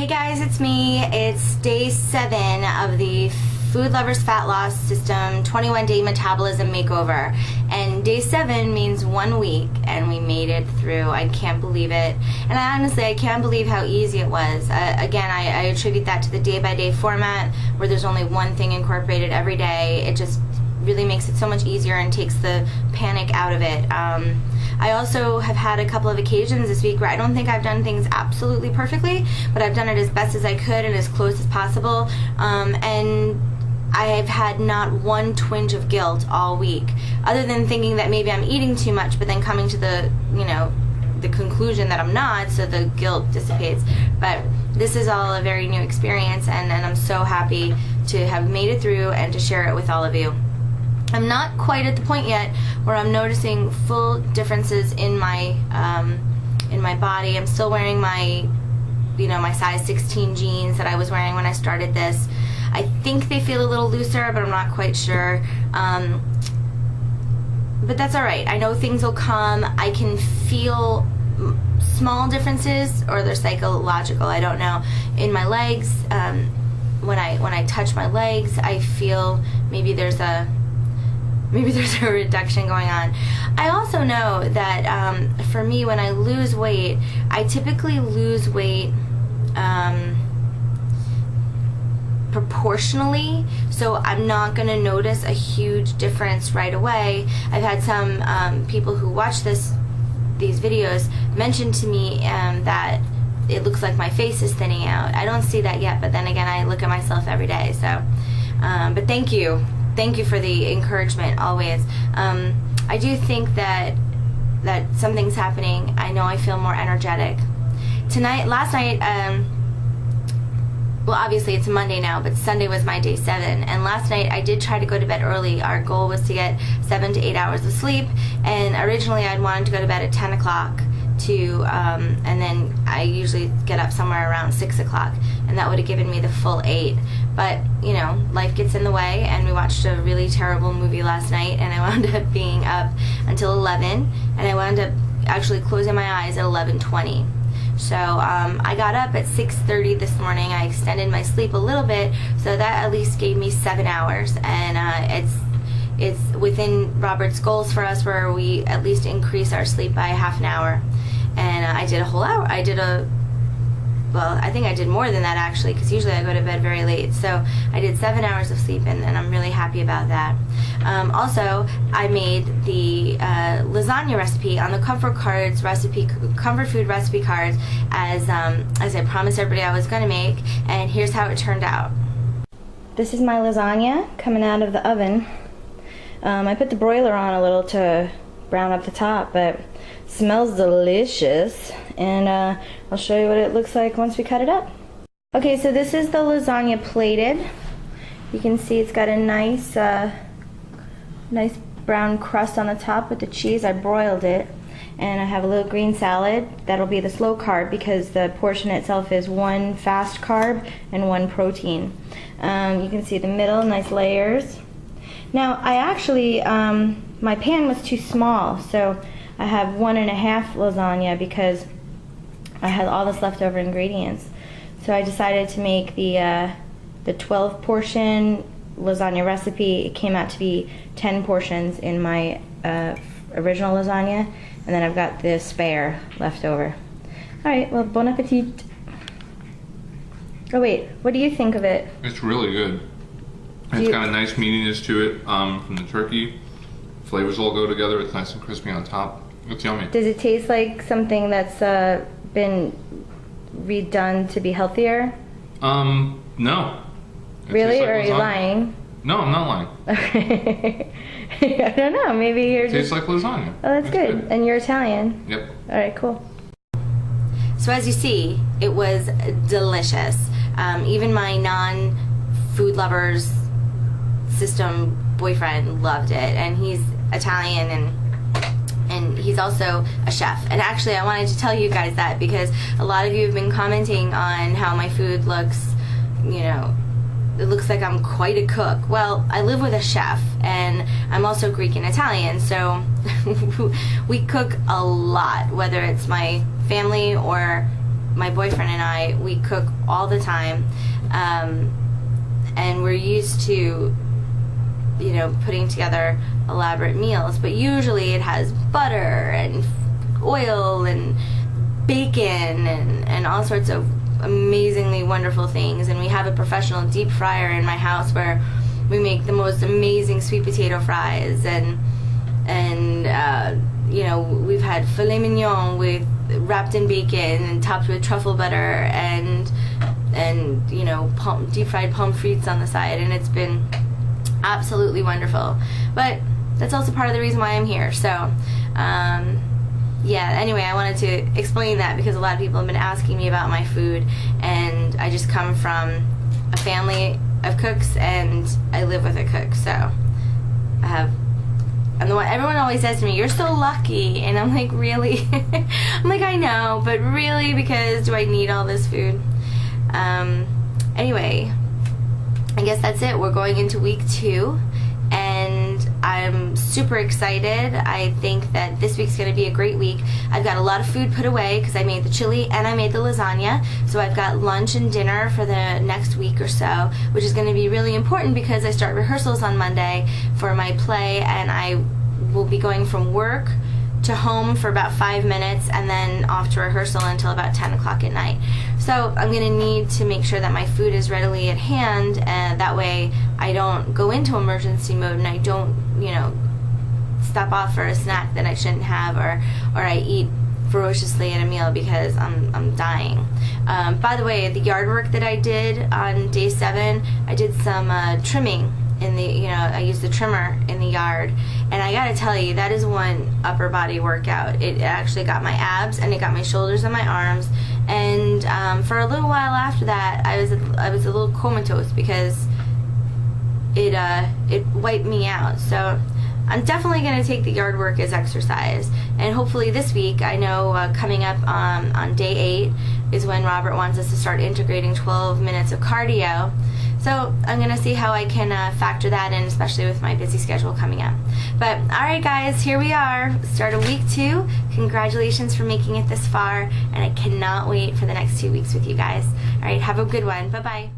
Hey guys, it's me. It's day 7 of the Food Lovers Fat Loss System 21-day Metabolism Makeover. And day 7 means 1 week, and we made it through. I can't believe it. And I can't believe how easy it was. Again, I attribute that to the day-by-day format, where there's only one thing incorporated every day. It just really makes it so much easier and takes the panic out of it. I also have had a couple of occasions this week where I don't think I've done things absolutely perfectly, but I've done it as best as I could and as close as possible. And I have had not one twinge of guilt all week, other than thinking that maybe I'm eating too much, but then coming to the, the conclusion that I'm not, so the guilt dissipates. But this is all a very new experience, and I'm so happy to have made it through and to share it with all of you. I'm not quite at the point yet where I'm noticing full differences in my body. I'm still wearing my, my size 16 jeans that I was wearing when I started this. I think they feel a little looser, but I'm not quite sure. But that's all right. I know things will come. I can feel small differences, or they're psychological. I don't know. In my legs, when I touch my legs, I feel maybe there's a reduction going on. I also know that for me, when I lose weight, I typically lose weight proportionally, so I'm not going to notice a huge difference right away. I've had some people who watch these videos mention to me that it looks like my face is thinning out. I don't see that yet, but then again, I look at myself every day. So, but thank you for the encouragement always. I do think that something's happening. I know I feel more energetic. Last night, well, obviously it's Monday now, but Sunday was my day 7, and last night I did try to go to bed early. Our goal was to get 7 to 8 hours of sleep, and originally I'd wanted to go to bed at 10 o'clock and then I usually get up somewhere around 6 o'clock, and that would have given me the full 8. But, life gets in the way, and we watched a really terrible movie last night, and I wound up being up until 11, and I wound up actually closing my eyes at 11:20. So I got up at 6:30 this morning. I extended my sleep a little bit, so that at least gave me 7 hours, and it's within Robert's goals for us, where we at least increase our sleep by half an hour. And I did a whole hour. I think I did more than that, actually, because usually I go to bed very late. So I did 7 hours of sleep, and I'm really happy about that. Also, I made the lasagna recipe on the comfort food recipe cards, as I promised everybody I was going to make, and here's how it turned out. This is my lasagna coming out of the oven. I put the broiler on a little to brown up the top, but smells delicious, and I'll show you what it looks like once we cut it up. Okay, so this is the lasagna plated. You can see it's got a nice brown crust on the top with the cheese. I broiled it, and I have a little green salad. That'll be the slow carb, because the portion itself is 1 fast carb and 1 protein. You can see the middle, nice layers. Now, I actually, my pan was too small, so I have 1.5 lasagna because I had all this leftover ingredients. So I decided to make the 12 portion lasagna recipe. It came out to be 10 portions in my original lasagna, and then I've got the spare left over. All right, well, bon appetit. Oh wait, what do you think of it? It's really good. It's got a nice meatiness to it from the turkey. Flavors all go together. It's nice and crispy on top. It's yummy. Does it taste like something that's been redone to be healthier? No. Really? Like or are you lying? No, I'm not lying. Okay. I don't know. Maybe you're just... Tastes like lasagna. Oh, that's good. And you're Italian. Yep. All right, cool. So as you see, it was delicious. Even my non-food lovers system boyfriend loved it, and he's Italian, and he's also a chef. And actually, I wanted to tell you guys that, because a lot of you have been commenting on how my food looks, it looks like I'm quite a cook. Well, I live with a chef, and I'm also Greek and Italian, so we cook a lot, whether it's my family or my boyfriend and I, we cook all the time, and we're used to, you know, putting together elaborate meals, but usually it has butter and oil and bacon and all sorts of amazingly wonderful things. And we have a professional deep fryer in my house where we make the most amazing sweet potato fries, and you know, we've had filet mignon with wrapped in bacon and topped with truffle butter and you know, deep fried pommes frites on the side, and it's been absolutely wonderful. But that's also part of the reason why I'm here. So yeah, anyway, I wanted to explain that because a lot of people have been asking me about my food, and I just come from a family of cooks and I live with a cook, so I'm the one, everyone always says to me, you're so lucky, and I'm like, really? I'm like, I know, but really, because do I need all this food? Anyway, I guess that's it. We're going into week 2, and I'm super excited. I think that this week's going to be a great week. I've got a lot of food put away because I made the chili and I made the lasagna, so I've got lunch and dinner for the next week or so, which is going to be really important because I start rehearsals on Monday for my play, and I will be going from work to home for about 5 minutes and then off to rehearsal until about 10 o'clock at night. So I'm going to need to make sure that my food is readily at hand, and that way I don't go into emergency mode and I don't, you know, stop off for a snack that I shouldn't have, or I eat ferociously at a meal because I'm dying. By the way, the yard work that I did on day 7, I did some trimming in the, you know, I used the trimmer in the yard, and I gotta tell you, that is one upper body workout. It actually got my abs, and it got my shoulders and my arms, and for a little while after that, I was a little comatose because it wiped me out. So I'm definitely going to take the yard work as exercise, and hopefully this week, I know coming up on day 8 is when Robert wants us to start integrating 12 minutes of cardio. So I'm going to see how I can factor that in, especially with my busy schedule coming up. But alright guys, here we are, start of week 2. Congratulations for making it this far, and I cannot wait for the next 2 weeks with you guys. Alright, have a good one. Bye-bye.